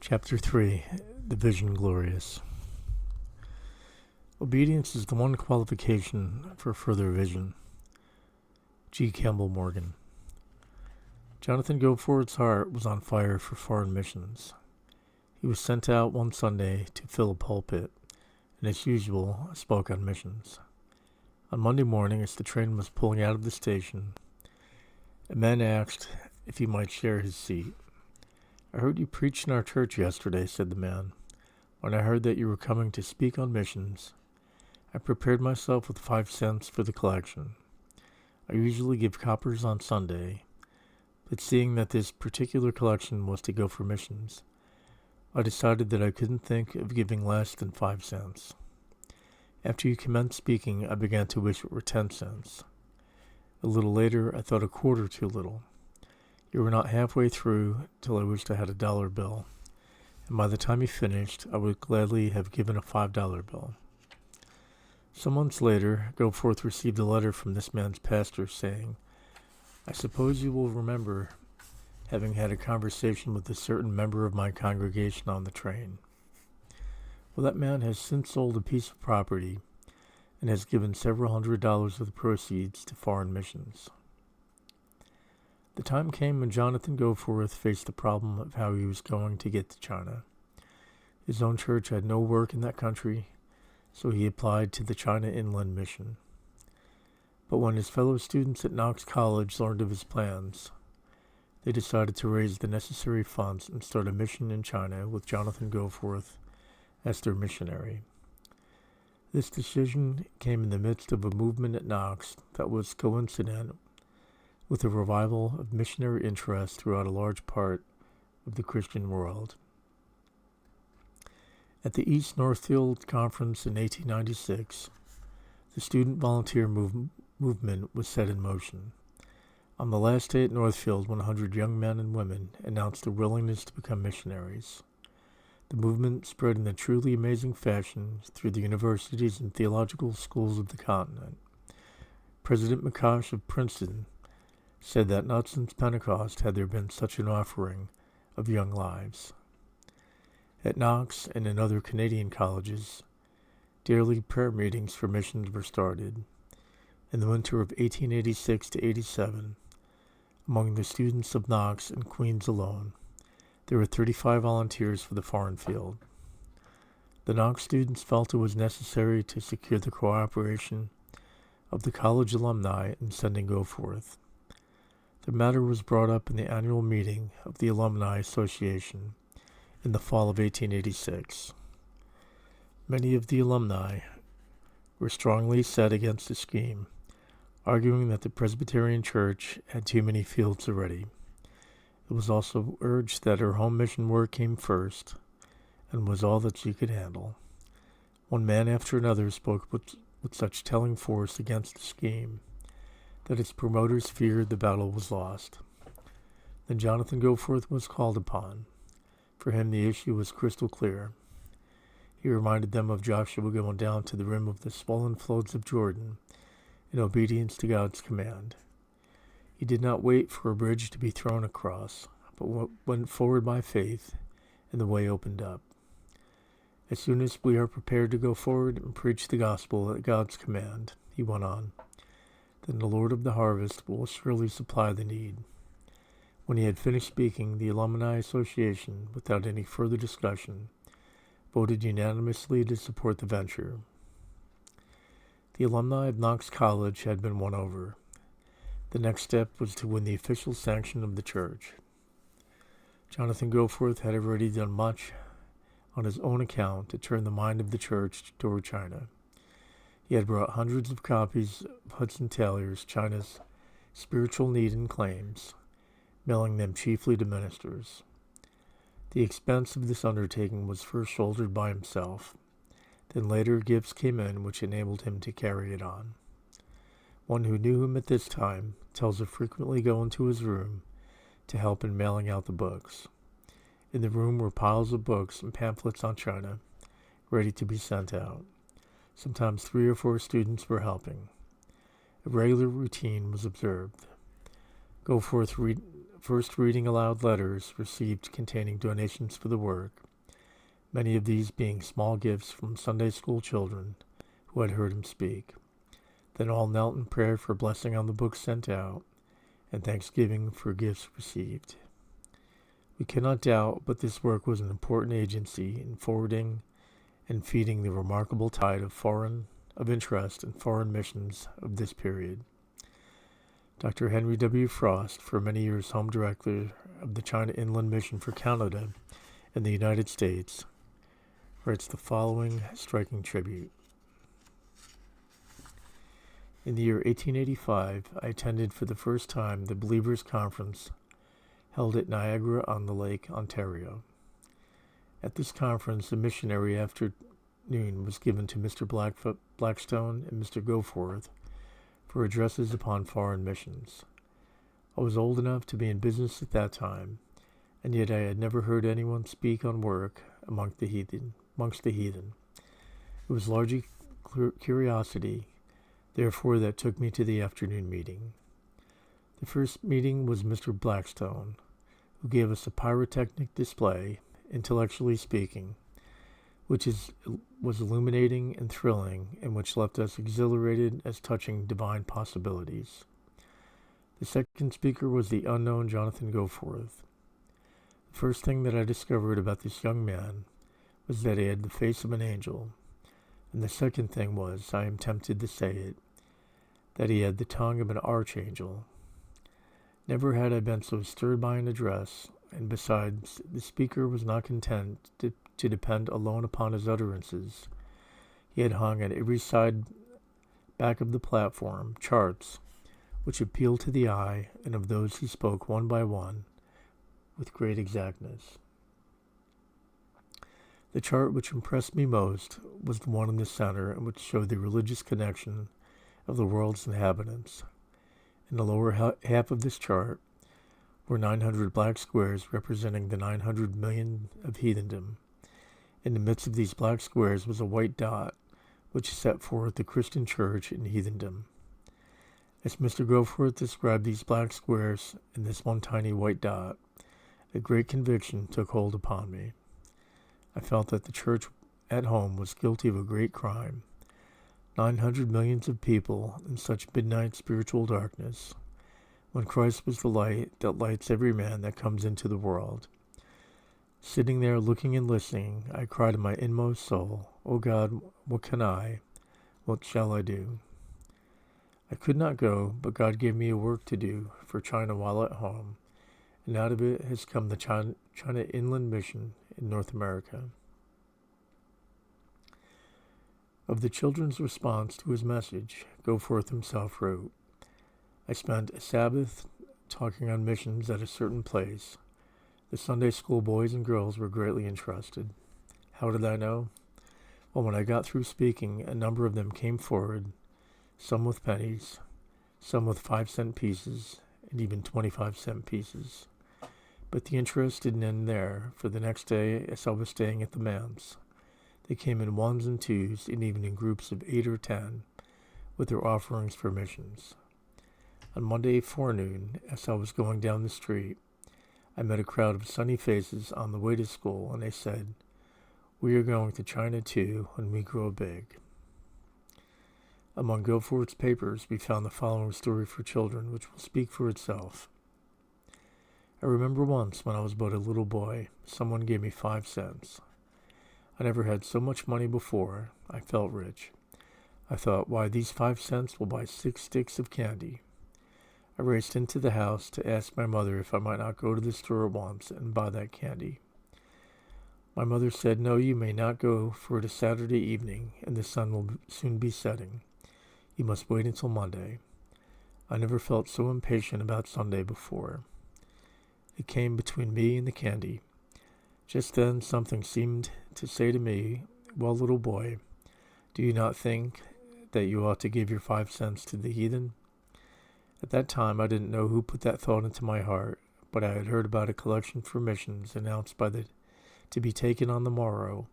Chapter 3 The Vision Glorious. Obedience is the one qualification for further vision. G. Campbell Morgan. Jonathan Goforth's heart was on fire for foreign missions. He was sent out one Sunday to fill a pulpit, and as usual, spoke on missions. On Monday morning, as the train was pulling out of the station, a man asked if he might share his seat. "I heard you preach in our church yesterday," said the man. "When I heard that you were coming to speak on missions, I prepared myself with 5 cents for the collection. I usually give coppers on Sunday, but seeing that this particular collection was to go for missions, I decided that I couldn't think of giving less than 5 cents. After you commenced speaking, I began to wish it were 10 cents. A little later, I thought a quarter too little. You were not halfway through till I wished I had a dollar bill, and by the time you finished, I would gladly have given a $5 bill." Some months later, Goforth received a letter from this man's pastor saying, "I suppose you will remember having had a conversation with a certain member of my congregation on the train. Well, that man has since sold a piece of property and has given several $100s of the proceeds to foreign missions." The time came when Jonathan Goforth faced the problem of how he was going to get to China. His own church had no work in that country, so he applied to the China Inland Mission. But when his fellow students at Knox College learned of his plans, they decided to raise the necessary funds and start a mission in China with Jonathan Goforth as their missionary. This decision came in the midst of a movement at Knox that was coincident with a revival of missionary interest throughout a large part of the Christian world. At the East Northfield Conference in 1896, the student volunteer movement was set in motion. On the last day at Northfield, 100 young men and women announced their willingness to become missionaries. The movement spread in a truly amazing fashion through the universities and theological schools of the continent. President McCosh of Princeton said that not since Pentecost had there been such an offering of young lives. At Knox and in other Canadian colleges, daily prayer meetings for missions were started. In the winter of 1886 to 87, among the students of Knox and Queens alone, there were 35 volunteers for the foreign field. The Knox students felt it was necessary to secure the cooperation of the college alumni in sending Goforth. The matter was brought up in the annual meeting of the Alumni Association in the fall of 1886. Many of the alumni were strongly set against the scheme, arguing that the Presbyterian Church had too many fields already. It was also urged that her home mission work came first and was all that she could handle. One man after another spoke with such telling force against the scheme that its promoters feared the battle was lost. Then Jonathan Goforth was called upon. For him, the issue was crystal clear. He reminded them of Joshua going down to the rim of the swollen floods of Jordan in obedience to God's command. He did not wait for a bridge to be thrown across, but went forward by faith, and the way opened up. "As soon as we are prepared to go forward and preach the gospel at God's command," he went on, "then the Lord of the harvest will surely supply the need." When he had finished speaking, the Alumni Association, without any further discussion, voted unanimously to support the venture. The alumni of Knox College had been won over. The next step was to win the official sanction of the church. Jonathan Goforth had already done much on his own account to turn the mind of the church toward China. He had brought hundreds of copies of Hudson Taylor's China's Spiritual Need and Claims, mailing them chiefly to ministers. The expense of this undertaking was first shouldered by himself. Then later gifts came in which enabled him to carry it on. One who knew him at this time tells of frequently going to his room to help in mailing out the books. In the room were piles of books and pamphlets on China, ready to be sent out. Sometimes 3 or 4 students were helping. A regular routine was observed. Goforth first reading aloud letters received containing donations for the work, many of these being small gifts from Sunday school children who had heard him speak. Then all knelt in prayer for blessing on the books sent out and thanksgiving for gifts received. We cannot doubt but this work was an important agency in forwarding and feeding the remarkable tide of interest in foreign missions of this period. Dr. Henry W. Frost, for many years Home Director of the China Inland Mission for Canada and the United States, writes the following striking tribute. In the year 1885, I attended for the first time the Believers' Conference held at Niagara-on-the-Lake, Ontario. At this conference, a missionary afternoon was given to Mr. Blackstone and Mr. Goforth for addresses upon foreign missions. I was old enough to be in business at that time, and yet I had never heard anyone speak on work amongst the heathen. It was largely curiosity, therefore, that took me to the afternoon meeting. The first meeting was Mr. Blackstone, who gave us a pyrotechnic display, intellectually speaking, which was illuminating and thrilling, and which left us exhilarated as touching divine possibilities. The second speaker was the unknown Jonathan Goforth. The first thing that I discovered about this young man was that he had the face of an angel, and the second thing was, I am tempted to say it, that he had the tongue of an archangel. Never had I been so stirred by an address, and besides, the speaker was not content to depend alone upon his utterances. He had hung at every side back of the platform charts which appealed to the eye, and of those he spoke one by one with great exactness. The chart which impressed me most was the one in the center, and which showed the religious connection of the world's inhabitants. In the lower half of this chart were 900 black squares representing the 900 million of heathendom. In the midst of these black squares was a white dot, which set forth the Christian church in heathendom. As Mr. Goforth described these black squares and this one tiny white dot, a great conviction took hold upon me. I felt that the church at home was guilty of a great crime. 900 millions of people in such midnight spiritual darkness, when Christ was the light that lights every man that comes into the world. Sitting there looking and listening, I cried in my inmost soul, "O God, what shall I do?" I could not go, but God gave me a work to do for China while at home, and out of it has come the China Inland Mission in North America. Of the children's response to his message, Goforth himself wrote, I spent a Sabbath talking on missions at a certain place. The Sunday school boys and girls were greatly interested. How did I know? Well, when I got through speaking, a number of them came forward, some with pennies, some with 5-cent pieces, and even 25-cent pieces. But the interest didn't end there, for the next day, as I was staying at the manse, they came in ones and twos, and even in groups of 8 or 10, with their offerings for missions. On Monday forenoon, as I was going down the street, I met a crowd of sunny faces on the way to school, and they said, "We are going to China too when we grow big." Among Goforth's papers, we found the following story for children, which will speak for itself. I remember once when I was but a little boy, someone gave me 5 cents. I never had so much money before. I felt rich. I thought, why, these 5 cents will buy 6 sticks of candy. I raced into the house to ask my mother if I might not go to the store at once and buy that candy. My mother said, "No, you may not go, for it is Saturday evening, and the sun will soon be setting. You must wait until Monday." I never felt so impatient about Sunday before. It came between me and the candy. Just then something seemed to say to me, "Well, little boy, do you not think that you ought to give your 5 cents to the heathen?" At that time I didn't know who put that thought into my heart, but I had heard about a collection for missions announced to be taken on the morrow,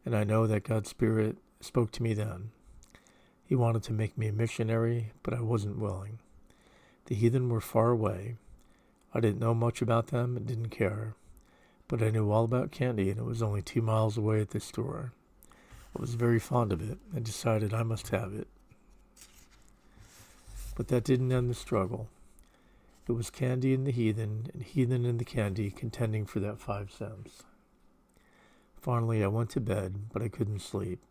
and I know that God's Spirit spoke to me then. He wanted to make me a missionary, but I wasn't willing. The heathen were far away. I didn't know much about them and didn't care, but I knew all about candy, and it was only 2 miles away at the store. I was very fond of it and decided I must have it. But that didn't end the struggle. It was candy and the heathen, and heathen and the candy contending for that 5 cents. Finally, I went to bed, but I couldn't sleep.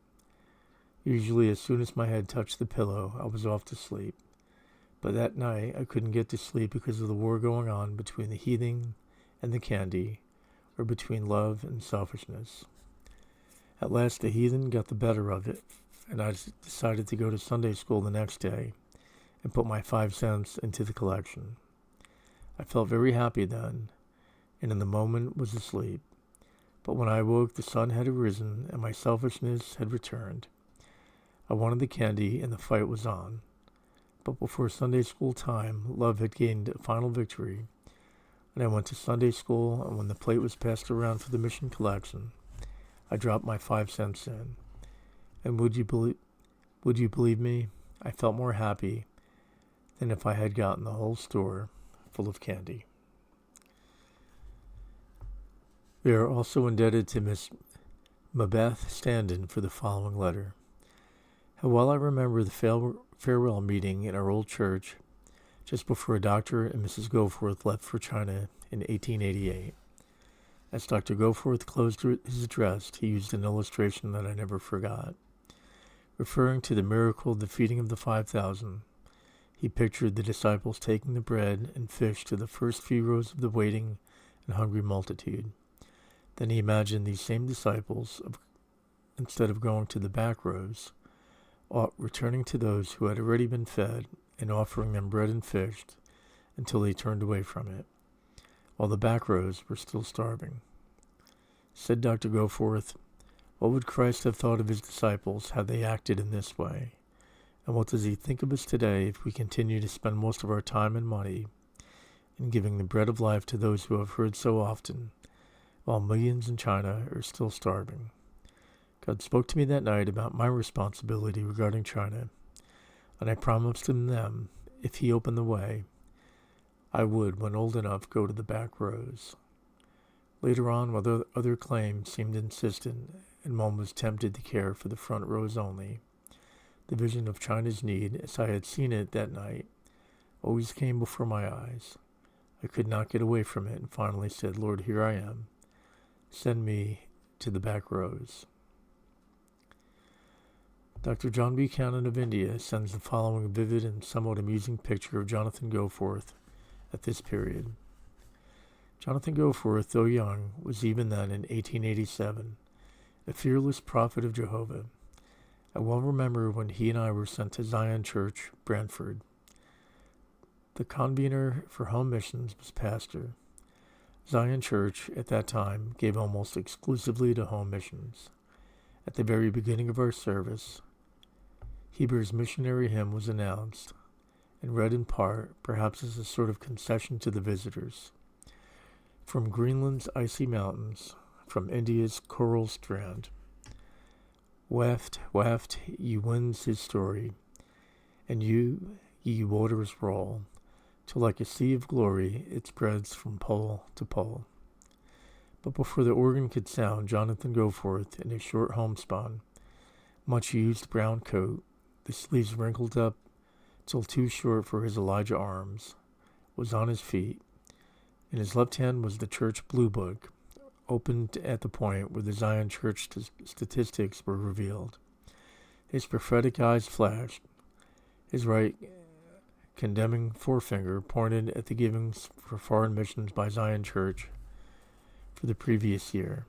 Usually, as soon as my head touched the pillow, I was off to sleep. But that night, I couldn't get to sleep because of the war going on between the heathen and the candy, or between love and selfishness. At last, the heathen got the better of it, and I decided to go to Sunday school the next day and put my 5 cents into the collection. I felt very happy then, and in the moment was asleep. But when I awoke, the sun had arisen, and my selfishness had returned. I wanted the candy, and the fight was on. But before Sunday school time, love had gained a final victory, and I went to Sunday school, and when the plate was passed around for the mission collection, I dropped my 5 cents in. And would you believe me? I felt more happy than if I had gotten the whole store full of candy. We are also indebted to Miss Mabeth Standen for the following letter. How well I remember the farewell meeting in our old church just before Dr. and Mrs. Goforth left for China in 1888. As Dr. Goforth closed his address, he used an illustration that I never forgot. Referring to the miracle of the feeding of the 5,000, he pictured the disciples taking the bread and fish to the first few rows of the waiting and hungry multitude. Then he imagined these same disciples, instead of going to the back rows, returning to those who had already been fed and offering them bread and fish until they turned away from it, while the back rows were still starving. Said Dr. Goforth, what would Christ have thought of his disciples had they acted in this way? And what does he think of us today if we continue to spend most of our time and money in giving the bread of life to those who have heard so often, while millions in China are still starving? God spoke to me that night about my responsibility regarding China, and I promised him them, if he opened the way, I would, when old enough, go to the back rows. Later on, when other claims seemed insistent, and one was tempted to care for the front rows only, the vision of China's need, as I had seen it that night, always came before my eyes. I could not get away from it, and finally said, Lord, here I am. Send me to the back rows. Dr. John Buchanan of India sends the following vivid and somewhat amusing picture of Jonathan Goforth at this period. Jonathan Goforth, though young, was even then in 1887, a fearless prophet of Jehovah. I well remember when he and I were sent to Zion Church, Brantford. The convener for home missions was pastor. Zion Church, at that time, gave almost exclusively to home missions. At the very beginning of our service, Heber's missionary hymn was announced and read in part, perhaps as a sort of concession to the visitors. From Greenland's icy mountains, from India's coral strand, waft ye winds his story, and you, ye waters roll, till like a sea of glory it spreads from pole to pole. But before the organ could sound, Jonathan Goforth, in his short homespun, much-used brown coat, the sleeves wrinkled up till too short for his Elijah arms, was on his feet. In his left hand was the church blue book, opened at the point where the Zion Church statistics were revealed. His prophetic eyes flashed. His right condemning forefinger pointed at the givings for foreign missions by Zion Church for the previous year.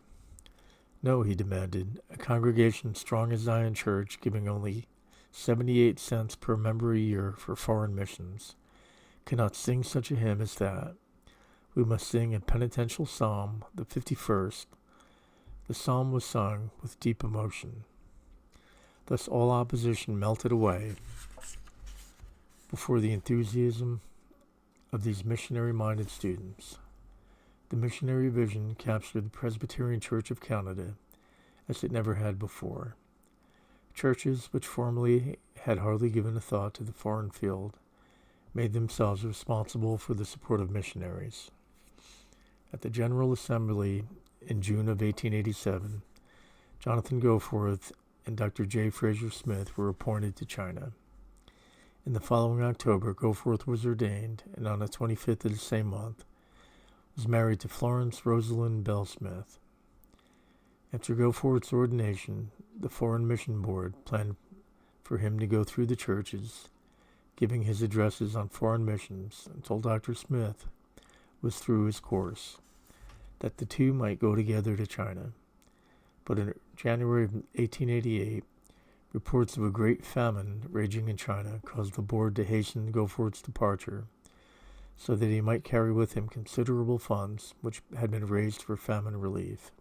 No, he demanded, a congregation strong as Zion Church giving only 78 cents per member a year for foreign missions cannot sing such a hymn as that. We must sing a penitential psalm, the 51st. The psalm was sung with deep emotion. Thus all opposition melted away before the enthusiasm of these missionary-minded students. The missionary vision captured the Presbyterian Church of Canada as it never had before. Churches which formerly had hardly given a thought to the foreign field made themselves responsible for the support of missionaries. At the General Assembly in June of 1887, Jonathan Goforth and Dr. J. Fraser Smith were appointed to China. In the following October, Goforth was ordained, and on the 25th of the same month, was married to Florence Rosalind Bell Smith. After Goforth's ordination, the Foreign Mission Board planned for him to go through the churches, giving his addresses on foreign missions until Dr. Smith was through his course, that the two might go together to China. But in January of 1888, reports of a great famine raging in China caused the board to hasten Goforth's departure, so that he might carry with him considerable funds which had been raised for famine relief.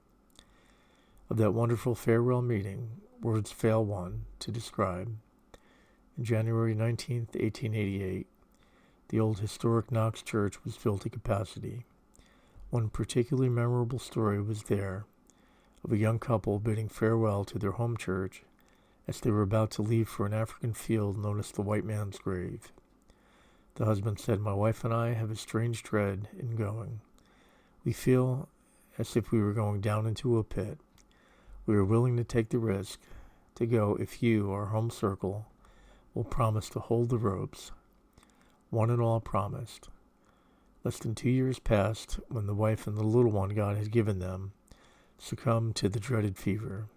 Of that wonderful farewell meeting, words fail one to describe. On January 19, 1888, the old historic Knox Church was filled to capacity. One particularly memorable story was there of a young couple bidding farewell to their home church as they were about to leave for an African field known as the White Man's Grave. The husband said, "My wife and I have a strange dread in going. We feel as if we were going down into a pit. We are willing to take the risk to go if you, our home circle, will promise to hold the ropes." One and all promised. Less than 2 years passed when the wife and the little one God had given them succumbed to the dreaded fever.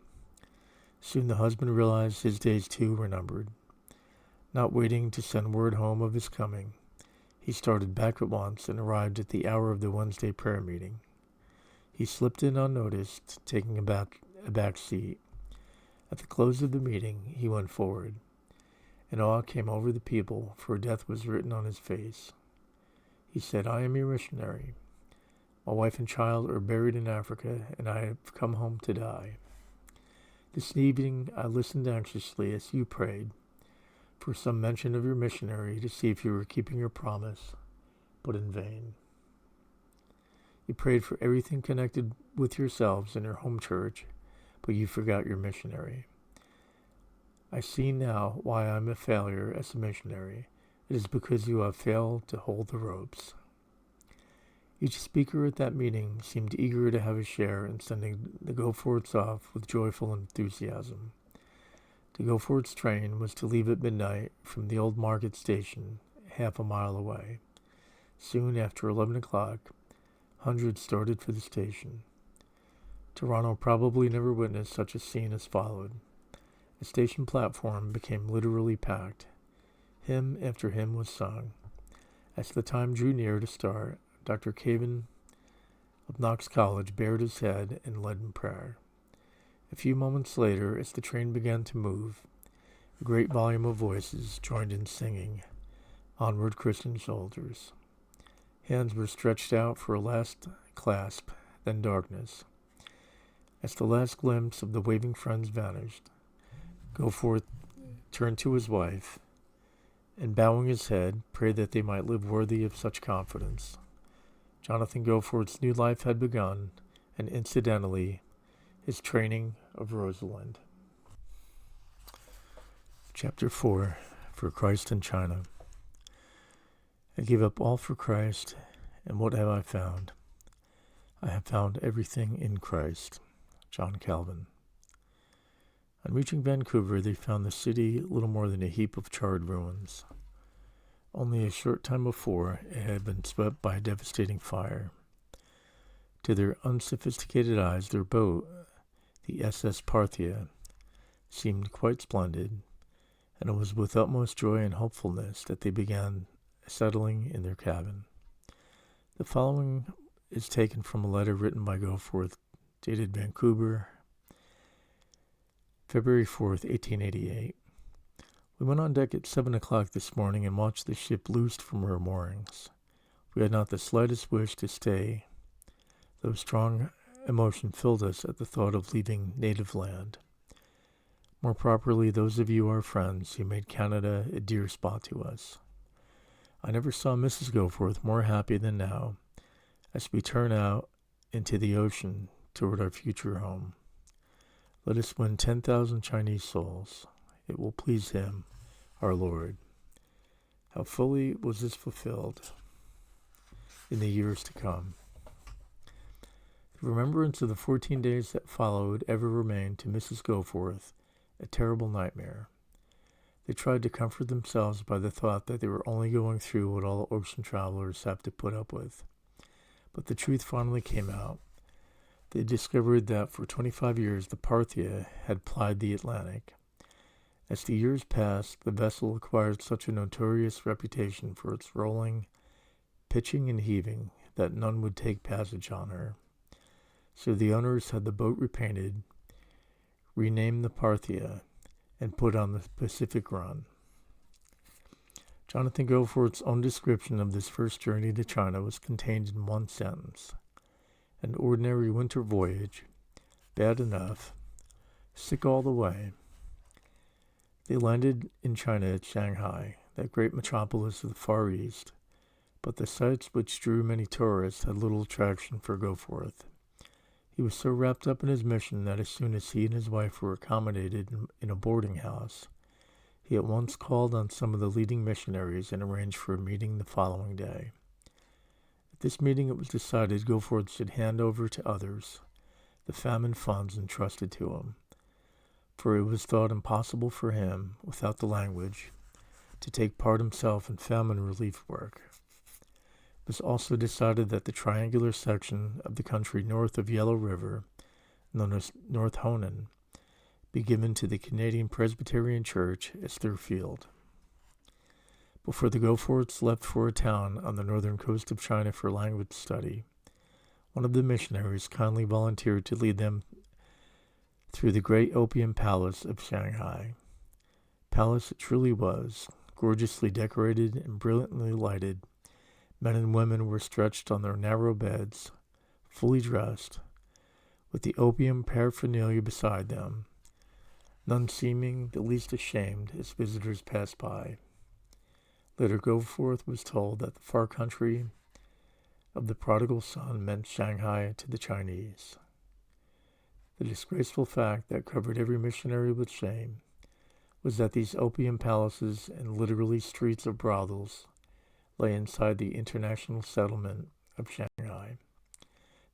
Soon the husband realized his days too were numbered. Not waiting to send word home of his coming, he started back at once and arrived at the hour of the Wednesday prayer meeting. He slipped in unnoticed, taking a back seat. At the close of the meeting, he went forward, and awe came over the people, for death was written on his face. He said, "I am your missionary. My wife and child are buried in Africa, and I have come home to die. This evening I listened anxiously as you prayed for some mention of your missionary to see if you were keeping your promise, but in vain. You prayed for everything connected with yourselves and your home church, but you forgot your missionary. I see now why I am a failure as a missionary. It is because you have failed to hold the ropes." Each speaker at that meeting seemed eager to have a share in sending the Goforths off with joyful enthusiasm. The Goforths' train was to leave at midnight from the old market station, half a mile away. Soon after 11 o'clock, hundreds started for the station. Toronto probably never witnessed such a scene as followed. The station platform became literally packed. Hymn after hymn was sung. As the time drew near to start, Dr. Caven of Knox College bared his head and led in prayer. A few moments later, as the train began to move, a great volume of voices joined in singing, "Onward, Christian Soldiers." Hands were stretched out for a last clasp, then darkness. As the last glimpse of the waving friends vanished, Goforth turned to his wife, and bowing his head, prayed that they might live worthy of such confidence. Jonathan Goforth's new life had begun, and incidentally, his training of Rosalind. Chapter 4. For Christ in China. I gave up all for Christ, and what have I found? I have found everything in Christ. John Calvin. On reaching Vancouver, they found the city little more than a heap of charred ruins. Only a short time before, it had been swept by a devastating fire. To their unsophisticated eyes, their boat, the SS Parthia, seemed quite splendid, and it was with utmost joy and hopefulness that they began settling in their cabin. The following is taken from a letter written by Goforth, dated Vancouver, February 4th, 1888. We went on deck at 7 o'clock this morning and watched the ship loosed from her moorings. We had not the slightest wish to stay, though strong emotion filled us at the thought of leaving native land. More properly, those of you, our friends, who made Canada a dear spot to us. I never saw Mrs. Goforth more happy than now, as we turn out into the ocean toward our future home. Let us win 10,000 Chinese souls. It will please him, our Lord. How fully was this fulfilled in the years to come? The remembrance of the 14 days that followed ever remained to Mrs. Goforth a terrible nightmare. They tried to comfort themselves by the thought that they were only going through what all ocean travelers have to put up with. But the truth finally came out. They discovered that for 25 years the Parthia had plied the Atlantic. As the years passed, the vessel acquired such a notorious reputation for its rolling, pitching, and heaving that none would take passage on her. So the owners had the boat repainted, renamed the Parthia, and put on the Pacific Run. Jonathan Goforth's own description of this first journey to China was contained in one sentence. An ordinary winter voyage, bad enough, sick all the way. They landed in China at Shanghai, that great metropolis of the Far East, but the sights which drew many tourists had little attraction for Goforth. He was so wrapped up in his mission that as soon as he and his wife were accommodated in a boarding house, he at once called on some of the leading missionaries and arranged for a meeting the following day. At this meeting it was decided Goforth should hand over to others the famine funds entrusted to him, for it was thought impossible for him, without the language, to take part himself in famine relief work. It was also decided that the triangular section of the country north of Yellow River, known as North Honan, be given to the Canadian Presbyterian Church as their field. Before the Goforths left for a town on the northern coast of China for language study, one of the missionaries kindly volunteered to lead them through the great opium palace of Shanghai. Palace it truly was, gorgeously decorated and brilliantly lighted. Men and women were stretched on their narrow beds, fully dressed, with the opium paraphernalia beside them, none seeming the least ashamed as visitors passed by. Later Goforth was told that the far country of the prodigal son meant Shanghai to the Chinese. The disgraceful fact that covered every missionary with shame was that these opium palaces and literally streets of brothels lay inside the international settlement of Shanghai.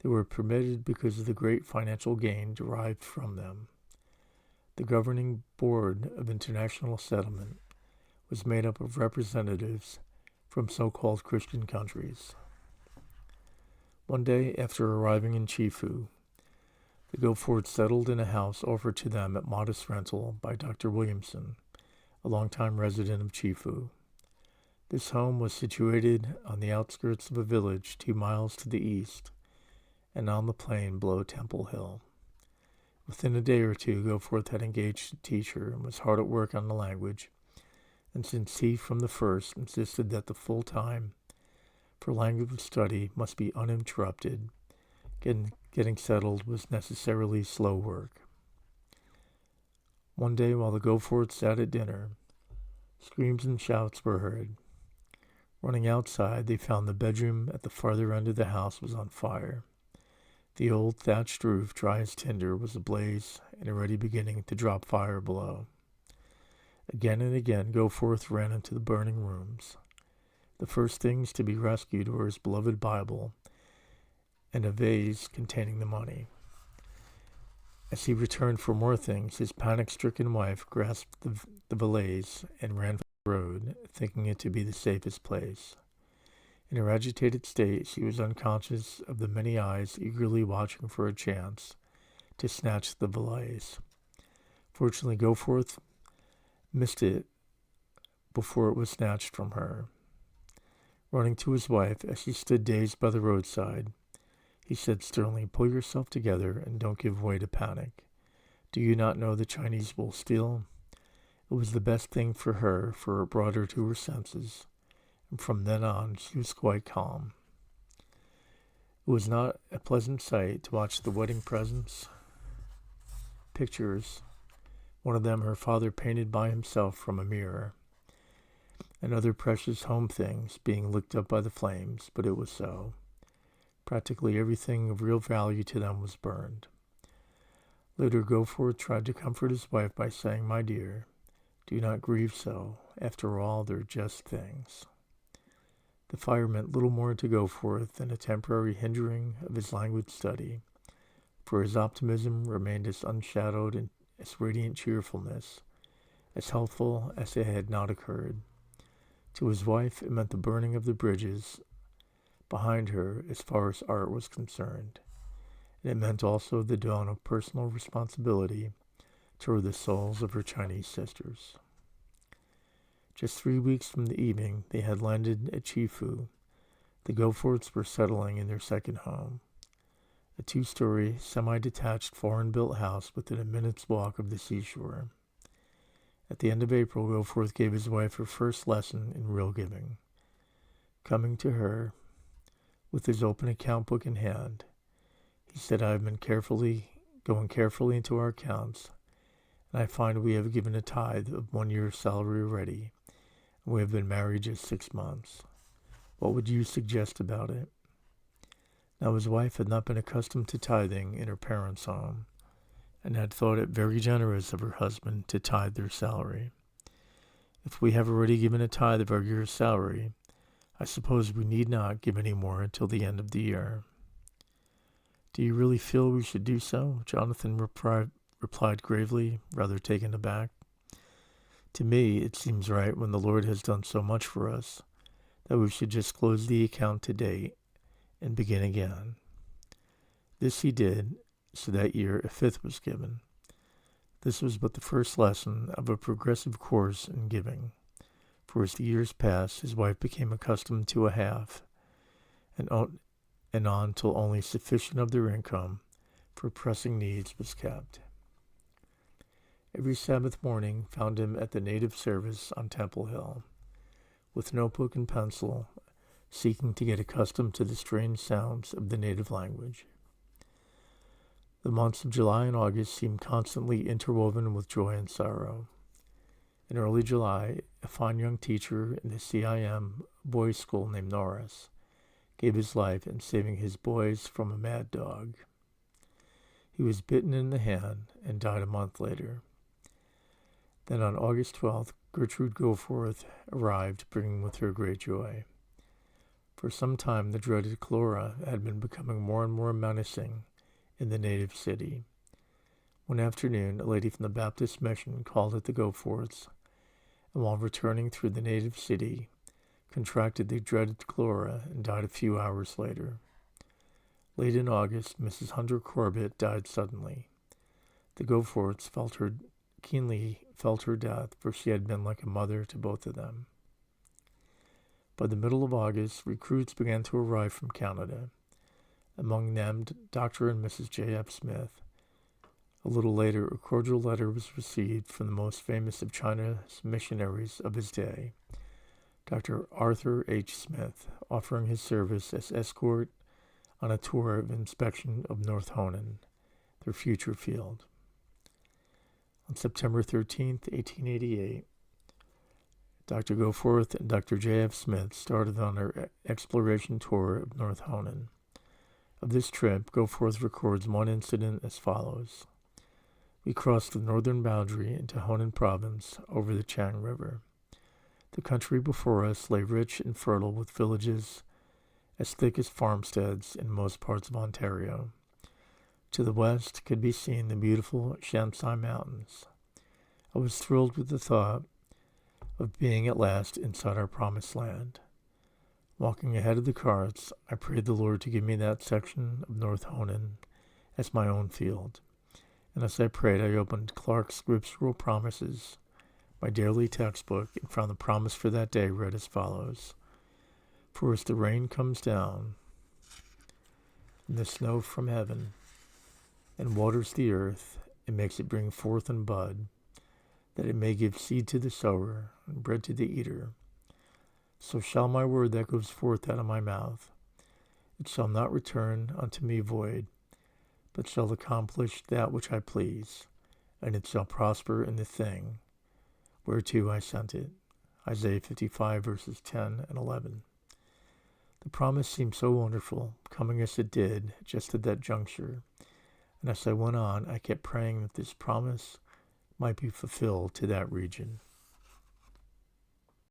They were permitted because of the great financial gain derived from them. The governing board of international settlement was made up of representatives from so-called Christian countries. One day after arriving in Chifu, the Goforths settled in a house offered to them at modest rental by Dr. Williamson, a longtime resident of Chifu. This home was situated on the outskirts of a village 2 miles to the east and on the plain below Temple Hill. Within a day or two, Goforth had engaged a teacher and was hard at work on the language, and since he from the first insisted that the full time for language study must be uninterrupted, getting settled was necessarily slow work. One day while the Goforths sat at dinner, screams and shouts were heard. Running outside, they found the bedroom at the farther end of the house was on fire. The old thatched roof, dry as tinder, was ablaze and already beginning to drop fire below. Again and again, Goforth ran into the burning rooms. The first things to be rescued were his beloved Bible and a vase containing the money. As he returned for more things, his panic-stricken wife grasped the valise and ran for the road, thinking it to be the safest place. In her agitated state, she was unconscious of the many eyes eagerly watching for a chance to snatch the valise. Fortunately, Goforth missed it before it was snatched from her. Running to his wife as she stood dazed by the roadside, he said sternly, "Pull yourself together and don't give way to panic. Do you not know the Chinese will steal?" It was the best thing for her, for it brought her to her senses, and from then on she was quite calm. It was not a pleasant sight to watch the wedding presents, pictures, one of them her father painted by himself from a mirror, and other precious home things being licked up by the flames, but it was so. Practically everything of real value to them was burned. Later, Goforth tried to comfort his wife by saying, "My dear, Do not grieve so. After all, they're just things. The fire meant little more to Goforth than a temporary hindering of his language study, for his optimism remained as unshadowed and as radiant cheerfulness, as healthful as it had not occurred. To his wife, it meant the burning of the bridges behind her as far as art was concerned, and it meant also the dawn of personal responsibility toward the souls of her Chinese sisters. Just 3 weeks from the evening they had landed at Chifu, the Goforths were settling in their second home, a 2-story, semi-detached, foreign-built house within a minute's walk of the seashore. At the end of April, Goforth gave his wife her first lesson in real giving. Coming to her, with his open account book in hand, he said, "I have been going carefully into our accounts, and I find we have given a tithe of 1 year's salary already, and we have been married just 6 months. What would you suggest about it?" Now his wife had not been accustomed to tithing in her parents' home, and had thought it very generous of her husband to tithe their salary. "If we have already given a tithe of our year's salary, I suppose we need not give any more until the end of the year." "Do you really feel we should do so?" Jonathan replied gravely, rather taken aback. "To me, it seems right, when the Lord has done so much for us, that we should just close the account to date and begin again." This he did, so that year a fifth was given. This was but the first lesson of a progressive course in giving, for as the years passed, his wife became accustomed to a half, and on till only sufficient of their income for pressing needs was kept. Every Sabbath morning found him at the native service on Temple Hill, with notebook and pencil, seeking to get accustomed to the strange sounds of the native language. The months of July and August seemed constantly interwoven with joy and sorrow. In early July, a fine young teacher in the CIM boys' school named Norris gave his life in saving his boys from a mad dog. He was bitten in the hand and died a month later. Then on August 12th, Gertrude Goforth arrived, bringing with her great joy. For some time, the dreaded cholera had been becoming more and more menacing in the native city. One afternoon, a lady from the Baptist mission called at the Goforths, and while returning through the native city, contracted the dreaded cholera and died a few hours later. Late in August, Mrs. Hunter Corbett died suddenly. The Goforths keenly felt her death, for she had been like a mother to both of them. By the middle of August, recruits began to arrive from Canada, among them Dr. and Mrs. J.F. Smith. A little later, a cordial letter was received from the most famous of China's missionaries of his day, Dr. Arthur H. Smith, offering his service as escort on a tour of inspection of North Honan, their future field. On September 13, 1888, Dr. Goforth and Dr. J.F. Smith started on their exploration tour of North Honan. Of this trip, Goforth records one incident as follows. "We crossed the northern boundary into Honan province over the Chang River. The country before us lay rich and fertile with villages as thick as farmsteads in most parts of Ontario. To the west could be seen the beautiful Shansai Mountains. I was thrilled with the thought of being at last inside our promised land. Walking ahead of the carts, I prayed the Lord to give me that section of North Honan as my own field. And as I prayed, I opened Clark's Scriptural Promises, my daily textbook, and found the promise for that day read as follows. For as the rain comes down, and the snow from heaven, and waters the earth, and makes it bring forth and bud, that it may give seed to the sower, and bread to the eater, so shall my word that goes forth out of my mouth. It shall not return unto me void, but shall accomplish that which I please, and it shall prosper in the thing whereto I sent it." Isaiah 55, verses 10 and 11. The promise seemed so wonderful, coming as it did, just at that juncture, and as I went on, I kept praying that this promise might be fulfilled to that region.